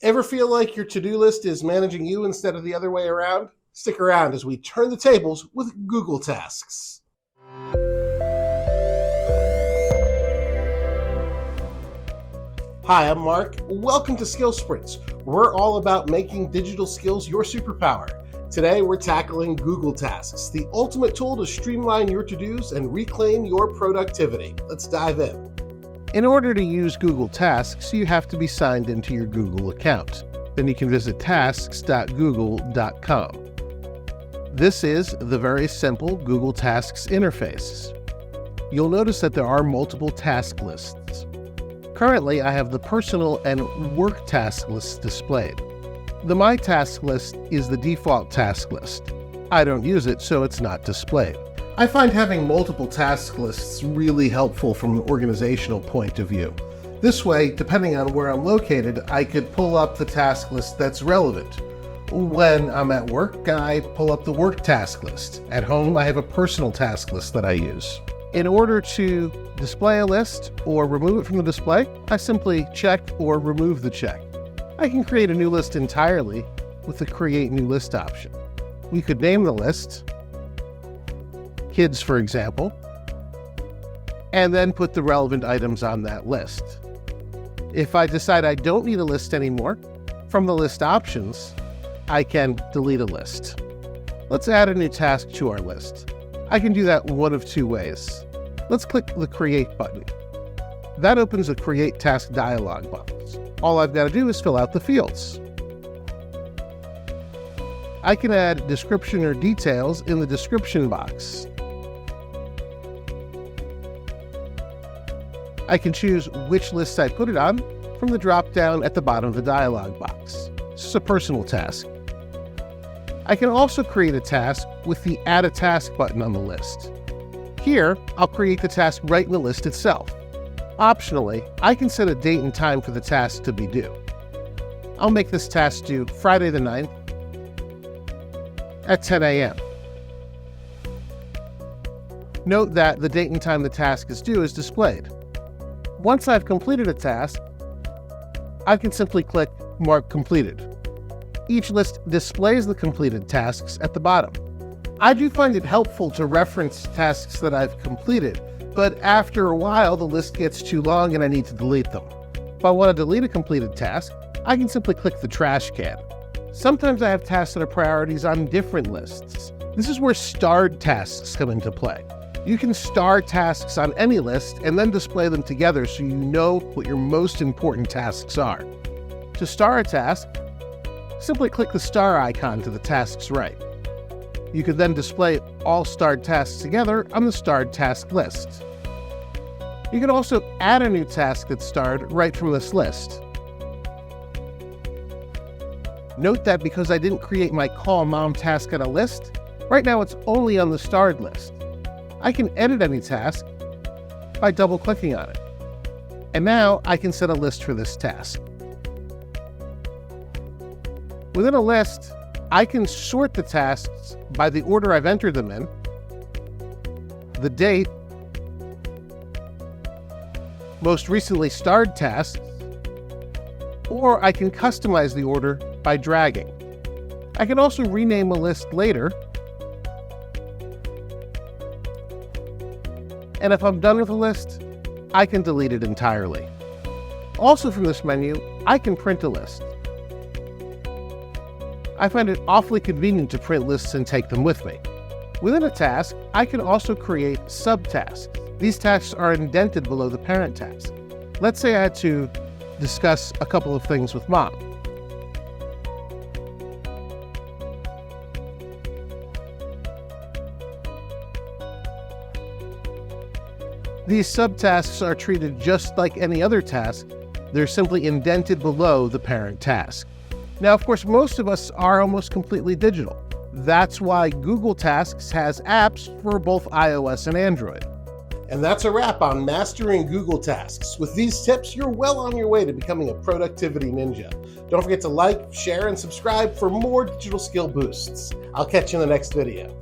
Ever feel like your to-do list is managing you instead of the other way around? Stick around as we turn the tables with Google Tasks. Hi, I'm Mark. Welcome to SkillSprints. We're all about making digital skills your superpower. Today, we're tackling Google Tasks, the ultimate tool to streamline your to-dos and reclaim your productivity. Let's dive in. In order to use Google Tasks, you have to be signed into your Google account. Then you can visit tasks.google.com. This is the very simple Google Tasks interface. You'll notice that there are multiple task lists. Currently, I have the personal and work task lists displayed. The My Task list is the default task list. I don't use it, so it's not displayed. I find having multiple task lists really helpful from an organizational point of view. This way, depending on where I'm located, I could pull up the task list that's relevant. When I'm at work, I pull up the work task list. At home, I have a personal task list that I use. In order to display a list or remove it from the display, I simply check or remove the check. I can create a new list entirely with the Create New List option. We could name the list Kids, for example, and then put the relevant items on that list. If I decide I don't need a list anymore, from the list options, I can delete a list. Let's add a new task to our list. I can do that one of two ways. Let's click the Create button. That opens a Create Task dialog box. All I've got to do is fill out the fields. I can add description or details in the description box. I can choose which list I put it on from the drop-down at the bottom of the dialog box. This is a personal task. I can also create a task with the Add a Task button on the list. Here, I'll create the task right in the list itself. Optionally, I can set a date and time for the task to be due. I'll make this task due Friday the 9th at 10 a.m. Note that the date and time the task is due is displayed. Once I've completed a task, I can simply click Mark Completed. Each list displays the completed tasks at the bottom. I do find it helpful to reference tasks that I've completed, but after a while the list gets too long and I need to delete them. If I want to delete a completed task, I can simply click the trash can. Sometimes I have tasks that are priorities on different lists. This is where starred tasks come into play. You can star tasks on any list and then display them together so you know what your most important tasks are. To star a task, simply click the star icon to the task's right. You can then display all starred tasks together on the starred task list. You can also add a new task that's starred right from this list. Note that because I didn't create my Call Mom task on a list, right now it's only on the starred list. I can edit any task by double-clicking on it. And now I can set a list for this task. Within a list, I can sort the tasks by the order I've entered them in, the date, most recently starred tasks, or I can customize the order by dragging. I can also rename a list later, and if I'm done with a list, I can delete it entirely. Also from this menu, I can print a list. I find it awfully convenient to print lists and take them with me. Within a task, I can also create subtasks. These tasks are indented below the parent task. Let's say I had to discuss a couple of things with Mom. These subtasks are treated just like any other task. They're simply indented below the parent task. Now, of course, most of us are almost completely digital. That's why Google Tasks has apps for both iOS and Android. And that's a wrap on mastering Google Tasks. With these tips, you're well on your way to becoming a productivity ninja. Don't forget to like, share, and subscribe for more digital skill boosts. I'll catch you in the next video.